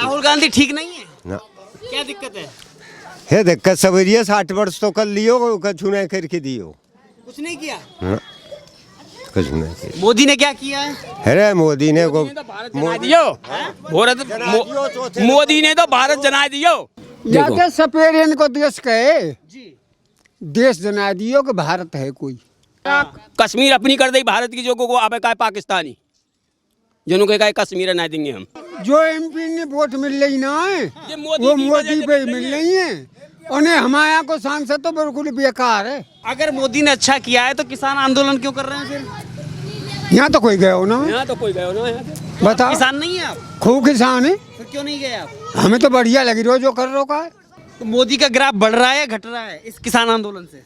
राहुल गांधी ठीक नहीं है ना क्या दिक्कत है दिक्कत सबरिया 60 वर्ष तो कर लियो कछु नहीं करके दियो कुछ नहीं किया ना कछु नहीं किया। मोदी ने क्या किया है अरे मोदी ने को मोदी ने तो भारत जना दियो। जाके सपेरियन को देश कहे जी देश जना दियो कि भारत है कोई। कश्मीर अपनी कर दी भारत की जो को आवे का पाकिस्तानी जिन्हों के कश्मीर ना देंगे हम। जो एमपी ने वोट मिल रही ना है ये मोदी वो की मोदी वजह से पे मिल मिल रही रही है। उन्हें हमारे यहाँ को सांसद तो बिल्कुल बेकार है। अगर मोदी ने अच्छा किया है तो किसान आंदोलन क्यों कर रहे हैं फिर यहाँ तो कोई गए हो ना यहाँ तो कोई गए ना यहाँ से। बताओ। किसान नहीं है आप खूब किसान है फिर क्यों नहीं गए आप हमें तो बढ़िया लगी रोज जो कर रो का है। तो मोदी का ग्राफ बढ़ रहा है घट रहा है इस किसान आंदोलन से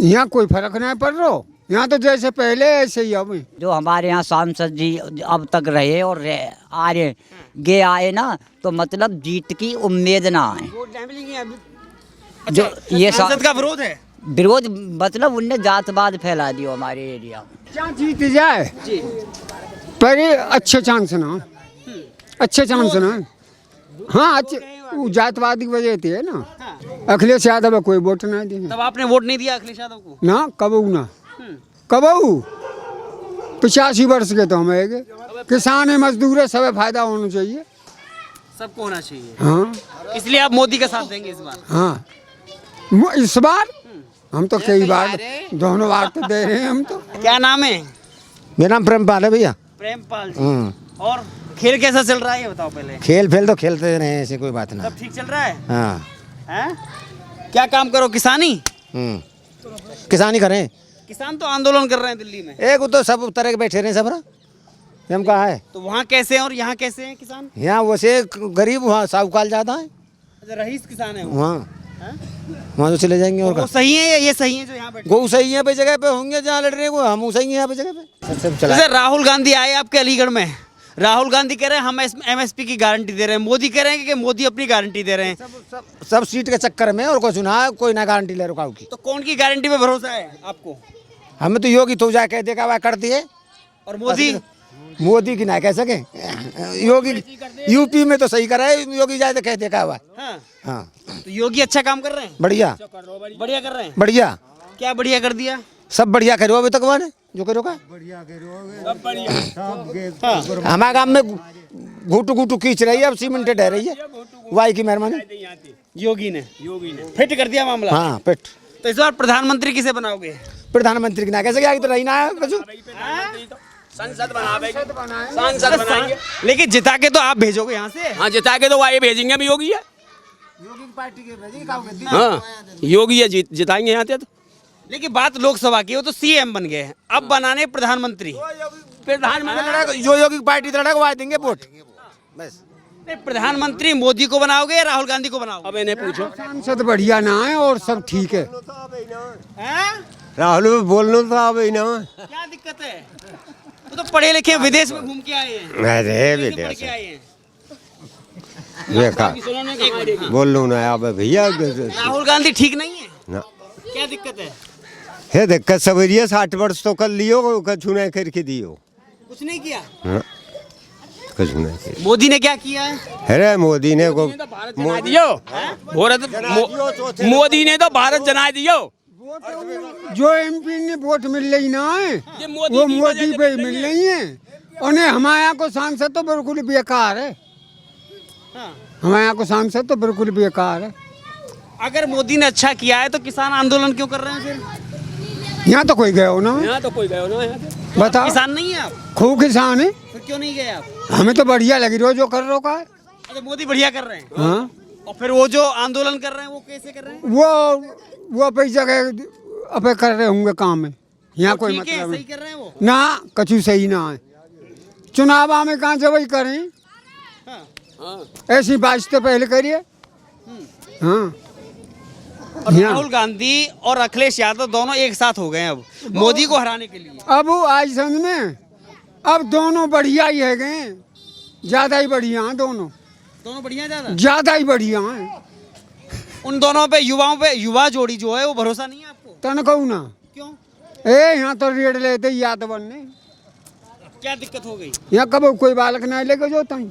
यहाँ कोई फर्क नहीं पड़ रहा। यहाँ तो जैसे पहले ऐसे ही अब जो हमारे यहाँ सांसद जी अब तक रहे और आ रहे गे आए ना तो मतलब जीत की उम्मीद ना है। जो ये सांसद का विरोध है विरोध मतलब उनने जातवाद फैला दिया हमारे एरिया में। क्या जीत जाए जी पर ये अच्छे चांस ना अच्छे चांस ना। हाँ अच्छे वो जातवादी की वजह से है ना। अखिलेश यादव कोई वोट नहीं दिए तब आपने वोट नहीं दिया अखिलेश यादव को ना कबू ना कबू 85 वर्ष के तो हम है किसान है मजदूर है सब फायदा होना चाहिए। सबको होना चाहिए हाँ इसलिए आप मोदी का साथ देंगे इस बार हाँ इस बार हम तो कई बार दोनों बार तो दे रहे हैं हम तो। क्या नाम है मेरा नाम प्रेमपाल है भैया। प्रेमपाल जी और खेल कैसा चल रहा है ये बताओ पहले खेल फेल तो खेलते रहे ऐसे कोई बात ना। सब ठीक चल रहा है हाँ हैं? क्या काम करो किसानी किसानी करें किसान तो आंदोलन कर रहे हैं दिल्ली में एक तो सब तरह के बैठे रहे सब ना हम कहा है तो वहाँ कैसे हैं और यहाँ कैसे हैं किसान यहाँ वैसे गरीब वहाँ साहूकाल ज्यादा है अच्छा रईस किसान है वो वहाँ वहाँ तो चले जाएंगे और वो सही है या ये सही है जो यहाँ बैठे गौ सही है पे जगह पे होंगे जहाँ लड़ रहे हैं हम सही है यहाँ पे जगह पे सब चला। जैसे राहुल गांधी आए आपके अलीगढ़ में राहुल गांधी कह रहे हैं हम एमएसपी की गारंटी दे रहे हैं मोदी कह रहे हैं कि मोदी अपनी गारंटी दे रहे हैं सब सीट के चक्कर में और कोई सुना कोई ना गारंटी ले रुकाऊ की। तो कौन की गारंटी पे भरोसा है आपको हमें तो योगी तो जा कह देगा वह कर दिए और मोदी मोदी की ना कह सके योगी यूपी में तो सही करा है योगी जाए तो कह देगा वह। हाँ हाँ तो योगी अच्छा काम कर रहे हैं बढ़िया बढ़िया कर रहे हैं बढ़िया क्या बढ़िया कर दिया सब बढ़िया करो अभी तक वाने जो करो का हमारे गांव में घूटू घूटू खींच रही है अब सीमेंटेड है रही है वाई की मेहरबानी योगी ने फिट कर दिया मामला हाँ पिट तो इस बार प्रधानमंत्री किसे बनाओगे प्रधानमंत्री की ना कैसे आगे तो रही ना है कुछ। संसद बनाएंगे लेकिन जिता के तो आप भेजोगे यहाँ से हाँ जिता के तो वाये भेजेंगे भी योगी है योगी की पार्टी के भेजी हाँ योगी है जिताएंगे यहाँ से तो। लेकिन बात लोकसभा की वो तो सीएम बन गए हैं अब बनाने प्रधानमंत्री प्रधानमंत्री जो योगी की पार्टी लड़ा वह देंगे वोट बस। नहीं, प्रधानमंत्री मोदी को बनाओगे या राहुल गांधी को बनाओगे अब इन्हें पूछो सांसद बढ़िया ना है और सब ठीक है। हैं? राहुल बोलना तो अब ना क्या दिक्कत है वो तो पढ़े लिखे विदेश में घूम के आए हैं अरे पढ़ बेटे के आए हैं देखा बोल लूँ ना अब भैया राहुल गांधी ठीक नहीं है ना क्या दिक्कत है दिक्कत सबरिया 60 वर्ष तो कर लियो कछु नहीं करके दियो कुछ नहीं किया हाँ, कछु नहीं किया। मोदी ने क्या किया है अरे मोदी ने को जना दियो मोदी ने तो भारत जना दियो। जो एमपी ने वोट मिल रही ना है ये मोदी वो की मोदी वजह पे से मिल रही है। उन्हें हमारे यहाँ को सांसद तो बिल्कुल बेकार है। हाँ। हमारे यहाँ को सांसद तो बिल्कुल बेकार है। अगर मोदी ने अच्छा किया है तो किसान आंदोलन क्यों कर रहे हैं फिर यहाँ तो कोई गए हो ना यहाँ तो कोई गए ना यहाँ से। बताओ। किसान नहीं है आप खूब किसान है फिर क्यों नहीं गए आप हमें तो बढ़िया लगी रोज जो कर रो का है। अरे मोदी बढ़िया कर रहे हैं हाँ और फिर वो जो आंदोलन कर रहे हैं वो कैसे कर रहे हैं वो अपनी जगह अपने कर रहे होंगे काम में। यहाँ कोई ठीक है मतलब सही नहीं कर रहे हैं वो ना कछु सही ना है। चुनाव में कहाँ जब करें हाँ। ऐसी बात तो पहले करिए। हाँ और राहुल गांधी और अखिलेश यादव दोनों एक साथ हो गए हैं अब मोदी को हराने के लिए अब वो आज समझ में अब दोनों बढ़िया ही है गए ज्यादा ही बढ़िया हैं दोनों बढ़िया ज्यादा ही बढ़िया हैं। उन दोनों पे युवाओं पे युवा जोड़ी जो है वो भरोसा नहीं है आपको तन कहूँ ना क्यों ए यहाँ तो रेड लेते यादव ने क्या दिक्कत हो गई यहाँ कब कोई बालक नहीं लेके जो तई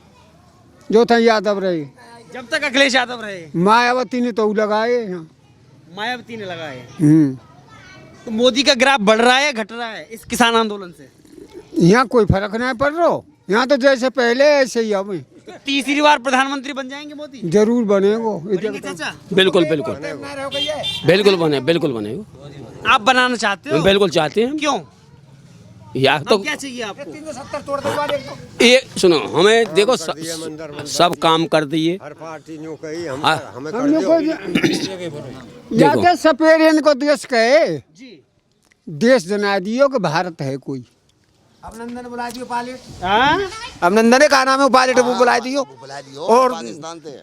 जो था यादव रहे। जब तक अखिलेश यादव रहे मायावती ने तो लगाए यहाँ। मायावती ने लगाए। हम्म। तो मोदी का ग्राफ बढ़ रहा है घट रहा है इस किसान आंदोलन से? यहाँ कोई फर्क नहीं पड़ रहा। यहाँ तो जैसे पहले ऐसे ही अब तो तीसरी बार प्रधानमंत्री बन जाएंगे मोदी? जरूर बनेगो। बनेंगे चाचा? बिल्कुल बिल्कुल बिल्कुल बने आप बनाना चाहते हो? बिल्कुल चाहते हैं। क्यों? यार तो क्या चाहिए आपको? ये सुनो, हमें देखो सब काम कर दिए। हर पार्टी ने कही हम हाँ। हमें कर हमने दो। को जाके सपेर इनको देश कहे, जी देश जना दियो कि भारत है कोई। अभिनंदन बुला दियो पायलट। हाँ? अभिनंदन का नाम है पायलट, वो बुला दियो और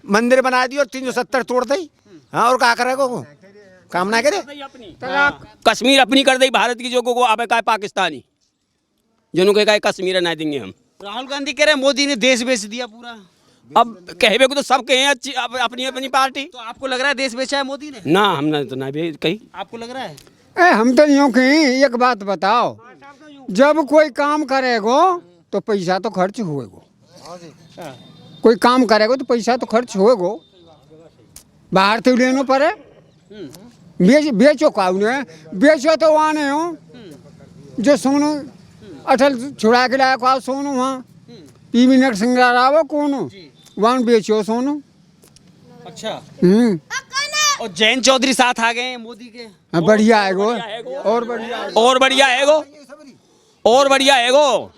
मंदिर बना दियो और 370 तोड़ दी। हाँ, और क्या करेगा वो? काम ना करे। कश्मीर अपनी कर दी भारत की, जो को आप का पाकिस्तानी जिन्होंने कहा कश्मीर नहीं देंगे हम। राहुल गांधी कह रहे हैं मोदी ने देश बेच दिया पूरा। अब कहवे को तो सब कहे अच्छी अपनी अपनी पार्टी। तो आपको लग रहा है देश बेचा है मोदी ने? ना हमने तो ना भी कही। आपको लग रहा है? हम तो यूँ कहीं एक बात बताओ, जब कोई काम करेगो तो पैसा तो खर्च होएगो। कोई काम करेगो तो पैसा तो खर्च होएगो। बाहर तो लेना पड़े। बेचो का उन्हें, बेचो तो आने हो जो सोनो अटल छुड़ा के लाया का सोनो वहाँ पी मिनट सिंगार आवो कोनो वहाँ बेचो सोनो। अच्छा। हम्म। और जयंत चौधरी साथ आ गए हैं मोदी के। बढ़िया है गो, और बढ़िया और बढ़िया है गो, और बढ़िया है गो।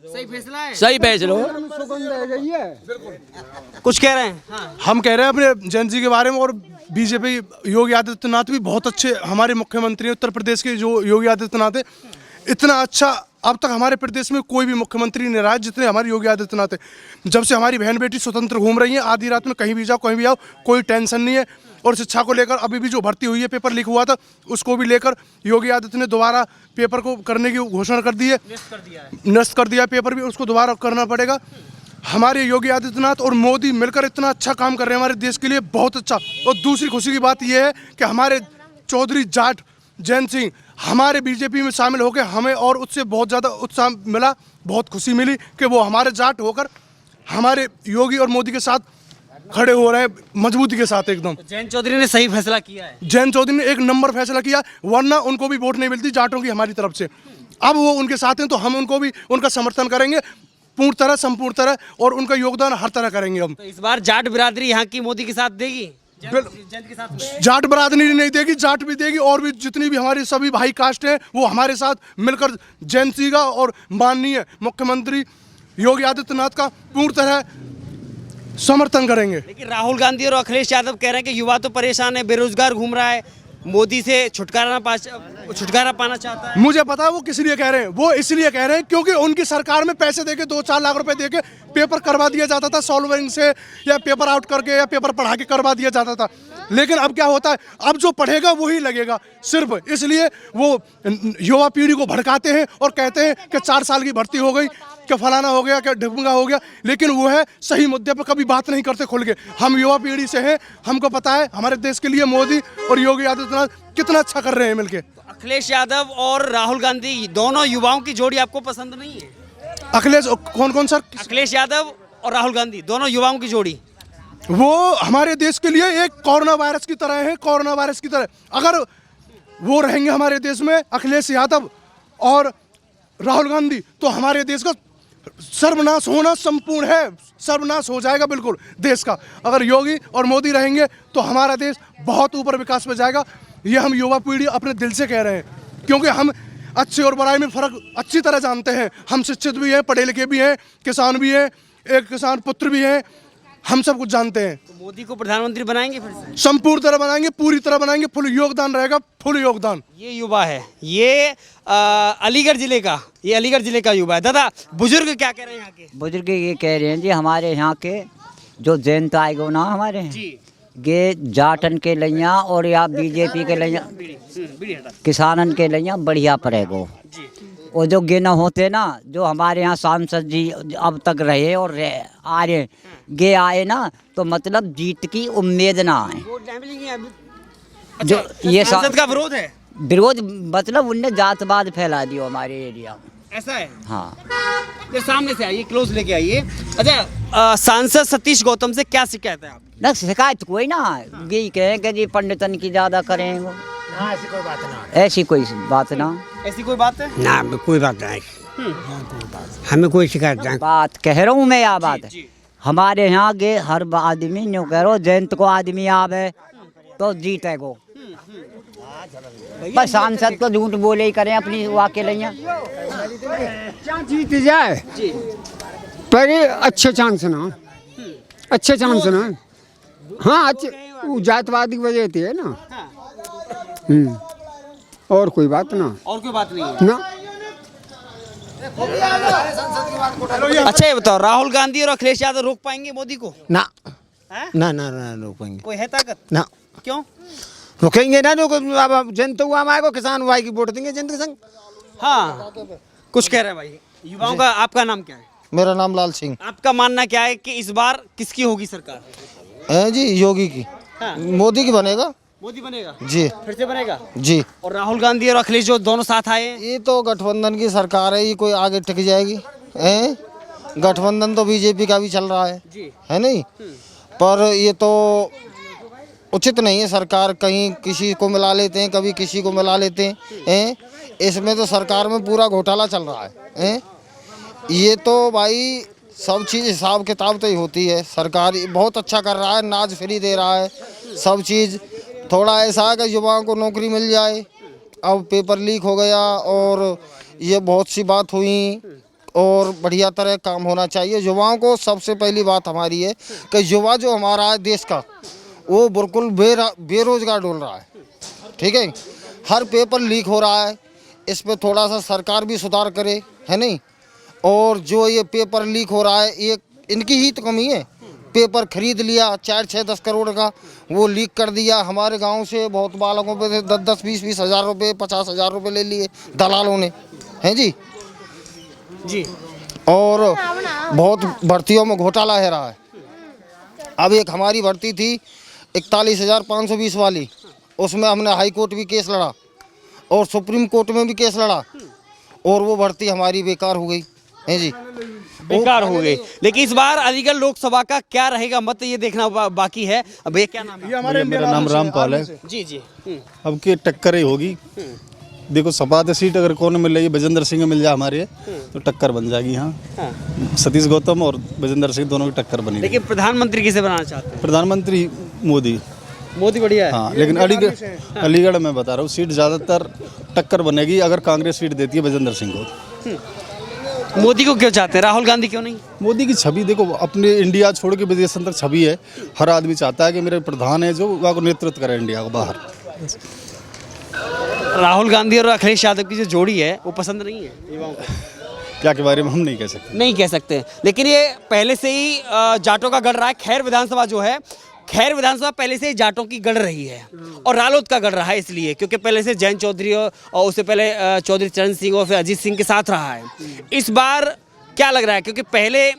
सही फैसला है। सही फैसला हो। सुगंध है गई है। कुछ कह रहे हैं? हाँ। हम कह रहे हैं अपने जयंत जी के बारे में, और बीजेपी योगी आदित्यनाथ भी बहुत अच्छे हमारे मुख्यमंत्री हैं। उत्तर प्रदेश के जो योगी आदित्यनाथ है, इतना अच्छा अब तक हमारे प्रदेश में कोई भी मुख्यमंत्री नहीं रहा जितने हमारे योगी आदित्यनाथ है। जब से हमारी बहन बेटी स्वतंत्र घूम रही हैं, आधी रात में कहीं भी जाओ कहीं भी आओ, कोई टेंशन नहीं है। और शिक्षा को लेकर अभी भी जो भर्ती हुई है, पेपर लीक हुआ था, उसको भी लेकर योगी आदित्य ने दोबारा पेपर को करने की घोषणा कर दी है। नष्ट कर दिया पेपर भी, उसको दोबारा करना पड़ेगा। हमारे योगी आदित्यनाथ और मोदी मिलकर इतना अच्छा काम कर रहे हैं हमारे देश के लिए, बहुत अच्छा। और दूसरी खुशी की बात यह है कि हमारे चौधरी जाट जयंत सिंह हमारे बीजेपी में शामिल होकर हमें और उससे बहुत ज़्यादा उत्साह मिला, बहुत खुशी मिली कि वो हमारे जाट होकर हमारे योगी और मोदी के साथ खड़े हो रहे हैं मजबूती के साथ एकदम। जयंत चौधरी ने सही फैसला किया है। जयंत चौधरी ने एक नंबर फैसला किया, वरना उनको भी वोट नहीं मिलती जाटों की हमारी तरफ से। अब वो उनके साथ हैं तो हम उनको भी उनका समर्थन करेंगे पूर्ण तरह, संपूर्ण तरह, और उनका योगदान हर तरह करेंगे हम। तो इस बार जाट बिरादरी यहाँ की मोदी के साथ देगी? जयंत के साथ जाट बरादरी नहीं देगी, जाट भी देगी, और भी जितनी भी हमारी सभी भाई कास्ट हैं वो हमारे साथ मिलकर जयंत सिंह का और माननीय मुख्यमंत्री योगी आदित्यनाथ का पूर्ण तरह समर्थन करेंगे। लेकिन राहुल गांधी और अखिलेश यादव कह रहे हैं कि युवा तो परेशान है, बेरोजगार घूम रहा है, मोदी से छुटकारा पाना चाहता है। मुझे पता है वो किस लिए कह रहे हैं। वो इसलिए कह रहे हैं क्योंकि उनकी सरकार में पैसे देके 2-4 लाख रुपए देके पेपर करवा दिया जाता था सॉल्विंग से, या पेपर आउट करके, या पेपर पढ़ा के करवा दिया जाता था। लेकिन अब क्या होता है, अब जो पढ़ेगा वही लगेगा सिर्फ। इसलिए वो युवा पीढ़ी को भड़काते हैं और कहते हैं कि 4 साल की भर्ती हो गई, क्या फलाना हो गया, क्या ढिमका हो गया। लेकिन वो है सही मुद्दे पर कभी बात नहीं करते खुल के। हम युवा पीढ़ी से हैं, हमको पता है हमारे देश के लिए मोदी और योगी आदित्यनाथ कितना अच्छा कर रहे हैं मिलके। अखिलेश यादव और राहुल गांधी दोनों युवाओं की जोड़ी आपको पसंद नहीं है? अखिलेश कौन सर? अखिलेश यादव और राहुल गांधी दोनों युवाओं की जोड़ी, वो हमारे देश के लिए एक कोरोना वायरस की तरह है, कोरोना वायरस की तरह। अगर वो रहेंगे हमारे देश में, अखिलेश यादव और राहुल गांधी, तो हमारे देश का सर्वनाश होना संपूर्ण है, सर्वनाश हो जाएगा बिल्कुल देश का। अगर योगी और मोदी रहेंगे तो हमारा देश बहुत ऊपर विकास पे जाएगा। ये हम युवा पीढ़ी अपने दिल से कह रहे हैं, क्योंकि हम अच्छे और बुराई में फ़र्क अच्छी तरह जानते हैं। हम शिक्षित भी हैं, पढ़े लिखे भी हैं, किसान भी हैं, एक किसान पुत्र भी हैं, हम सब कुछ जानते हैं। तो मोदी को प्रधानमंत्री बनाएंगे फिर से? संपूर्ण तरह बनाएंगे, पूरी तरह बनाएंगे, फुल योगदान रहेगा, फुल योगदान। ये युवा है, ये अलीगढ़ जिले का, ये अलीगढ़ जिले का युवा है। दादा, बुजुर्ग क्या कह रहे हैं यहाँ के? बुजुर्ग ये कह रहे हैं जी, हमारे यहाँ के जो जयंत आएगा ना हमारे जी, ये जाटन के लिया और या बीजेपी के लिया, किसानन के लिया बढ़िया पड़ेगा। और जो गे न होते ना, जो हमारे यहाँ सांसद जी अब तक रहे और आ रहे गे आए ना, तो मतलब जीत की उम्मीद ना है। जो ये सांसद का विरोध है, विरोध मतलब उनने जातवाद फैला दिया हमारे एरिया में। ऐसा है? हाँ। ये सामने से आइए, क्लोज लेके आइए। अच्छा, सांसद सतीश गौतम से क्या शिकायत है आपकी? ना शिकायत कोई ना, यही कहे कि जी पंडितन की ज़्यादा करें वो, ऐसी कोई बात ना। ऐसी कोई बात है? ना कोई बात नहीं, हमें कोई शिकायत नहीं। बात कह रहा हूँ मैं, या बात है हमारे यहाँ के हर आदमी न्यू कह रहा हूँ, जयंत को आदमी आवे तो जीते को, बस सांसद तो झूठ बोले ही करें अपनी वाके लिया। क्या जीत जाए पर ये अच्छे चांस ना, अच्छे चांस ना। हाँ अच्छे, वो जातवादी की वजह से है ना। और कोई बात ना, और कोई बात नहीं है ना। अच्छा ये बताओ, राहुल गांधी और अखिलेश यादव रोक पाएंगे मोदी को? ना हैं? ना ना ना रोक पाएंगे, कोई है ताकत? ना क्यों? रुकेंगे ना। जो अब जनता हुआ हमारे किसान भाई की वोट देंगे जनता के संग। हाँ, कुछ कह रहे हैं भाई युवाओं का। आपका नाम क्या है? मेरा नाम लाल सिंह आपका मानना क्या है कि इस बार किसकी होगी सरकार? है जी, योगी की। हाँ। मोदी की बनेगा मोदी बनेगा जी, फिर से बनेगा जी। और राहुल गांधी और अखिलेश जो दोनों साथ आए हैं, ये तो गठबंधन की सरकार है, ये कोई आगे टिक जाएगी? हैं? गठबंधन तो बीजेपी का भी चल रहा है जी। है नहीं? पर ये तो उचित नहीं है, सरकार कहीं किसी को मिला लेते हैं, कभी किसी को मिला लेते हैं। इसमें तो सरकार में पूरा घोटाला चल रहा है। ये तो भाई सब चीज़ हिसाब किताब तो ही होती है। सरकार बहुत अच्छा कर रहा है, अनाज फ्री दे रहा है, सब चीज़। थोड़ा ऐसा है कि युवाओं को नौकरी मिल जाए। अब पेपर लीक हो गया और ये बहुत सी बात हुई, और बढ़िया तरह काम होना चाहिए। युवाओं को सबसे पहली बात हमारी है कि युवा जो हमारा है देश का, वो बिल्कुल बेरोजगार डोल रहा है। ठीक है, हर पेपर लीक हो रहा है, इस पर थोड़ा सा सरकार भी सुधार करे, है नहीं? और जो ये पेपर लीक हो रहा है, ये इनकी ही तो कमी है। पेपर खरीद लिया 4-6-10 करोड़ का, वो लीक कर दिया। हमारे गांव से बहुत बालकों पे 10-10, 20-20 हज़ार रुपये, 50 हज़ार रुपये ले लिए दलालों ने, हैं जी। जी। और बहुत भर्तियों में घोटाला है रहा है। अब एक हमारी भर्ती थी 41,520 वाली, उसमें हमने हाई कोर्ट भी केस लड़ा और सुप्रीम कोर्ट में भी केस लड़ा, और वो भर्ती हमारी बेकार हो गई है जी, बेकार हो गई। लेकिन इस बार अलीगढ़ लोकसभा का क्या रहेगा मत, ये देखना बाकी है। अब ये क्या नाम है? मेरा नाम रामपाल है। जी जी। अब की टक्कर ही होगी। देखो सपा सीट अगर कौन मिल रही है, बजेंद्र सिंह मिल जाए हमारे, तो टक्कर बन जाएगी। हाँ, सतीश गौतम और बजेंद्र सिंह दोनों की टक्कर बनी। लेकिन प्रधानमंत्री किसे बनाना चाहते हैं? प्रधानमंत्री मोदी। मोदी बढ़िया है। हाँ, लेकिन अलीगढ़ में बता रहा हूँ सीट ज़्यादातर टक्कर बनेगी अगर कांग्रेस सीट देती है बजेंद्र सिंह को। मोदी को क्यों चाहते हैं, राहुल गांधी क्यों नहीं? मोदी की छवि देखो, अपने इंडिया छोड़ के विदेश तक छवि है। हर आदमी चाहता है कि मेरे प्रधान है जो वो नेतृत्व करे इंडिया को बाहर। राहुल गांधी और अखिलेश यादव की जो जोड़ी है वो पसंद नहीं है युवाओं को? क्या के बारे में हम नहीं कह सकते। नहीं कह सकते, लेकिन ये पहले से ही जाटों का गढ़ रहा है। खैर विधानसभा जो है, खैर विधानसभा पहले से ही जाटों की गढ़ रही है और रालोद का गढ़ रहा है, इसलिए क्योंकि पहले से जयंत चौधरी और उससे पहले चौधरी चरण सिंह और फिर अजीत सिंह के साथ रहा है। इस बार क्या लग रहा है, क्योंकि पहले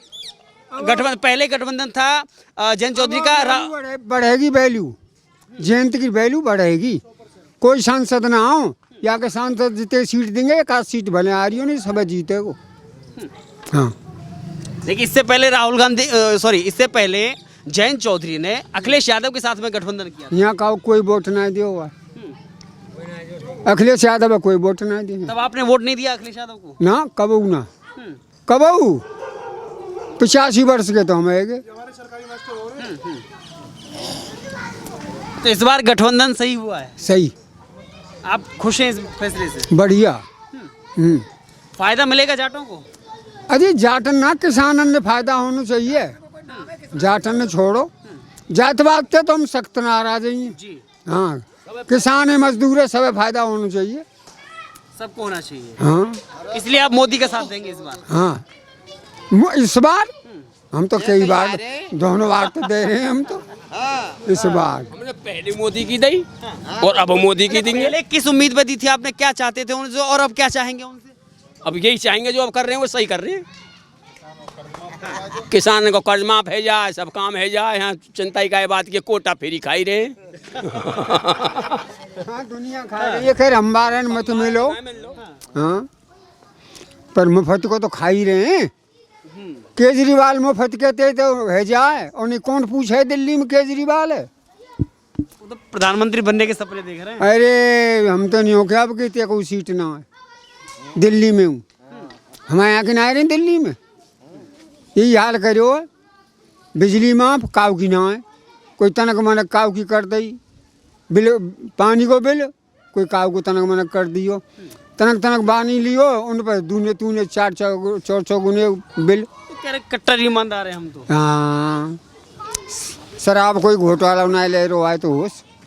गठबंधन था जयंत चौधरी का, बढ़ेगी वैल्यू, जयंत की वैल्यू बढ़ेगी। कोई सांसद ना हो, या के सांसद जीते सीट देंगे, एक आध सीट भले आ रही हो, नहीं सब जीते को। हाँ, लेकिन इससे पहले राहुल गांधी इससे पहले जयंत चौधरी ने अखिलेश यादव के साथ में गठबंधन किया। यहाँ का कोई वोट नहीं दिया हुआ, अखिलेश यादव कोई वोट नहीं दिया। तब आपने वोट नहीं दिया अखिलेश यादव को? ना कबू ना, कबू 85 वर्ष के तो हम है। तो इस बार गठबंधन सही हुआ है? सही। आप खुश हैं इस फैसले से? बढ़िया। फायदा मिलेगा जाटों को? अरे जाटन ना, किसानन ने फायदा होना चाहिए। जाटन ने छोड़ो, जातवाद से तो हम सख्त नाराज हैं जी। हाँ, किसान है, मजदूर है, सब फायदा होना चाहिए, सबको होना चाहिए। हाँ, इसलिए आप मोदी का साथ देंगे इस बार? हाँ, इस बार हम तो कई बार, दोनों बार तो दे रहे हैं हम तो। इस बार हमने पहले मोदी की दी और अब मोदी की देंगे। पहले किस उम्मीद पे दी थी आपने, क्या चाहते थे उनसे और अब क्या चाहेंगे उनसे? अब यही चाहेंगे जो अब कर रहे हैं वो सही कर रहे हैं। किसान को कर्ज माफ है जाए, सब काम है जाए। यहाँ चिंता का बात की कोटा फेरी खाई रहे। हाँ, दुनिया खा रही है, खैर हम बार मत मिलो, हाँ, पर मुफ्त को तो खा ही रहे हैं। केजरीवाल मुफ्त के थे तो है जाए, और नहीं कौन पूछे दिल्ली में केजरीवाल है। वो तो प्रधानमंत्री बनने के सपने देख रहे हैं। अरे हम तो नहीं हो क्या, अब कहते कोई सीट ना है दिल्ली में हूँ, हमारे यहाँ के ना रहे दिल्ली में। यही हाल करो, बिजली माफ काव की ना है, कोई तनक मनक काव की कर दी, बिल पानी को बिल कोई काव को तनक मनक कर दियो, तनक तनक बानी लियो उन पर दूने तूने 4 गुने बिल। तो कह रहे कट्टर ईमानदार है हम तो। हाँ, शराब कोई घोटाला ना ले रो आए तो होश।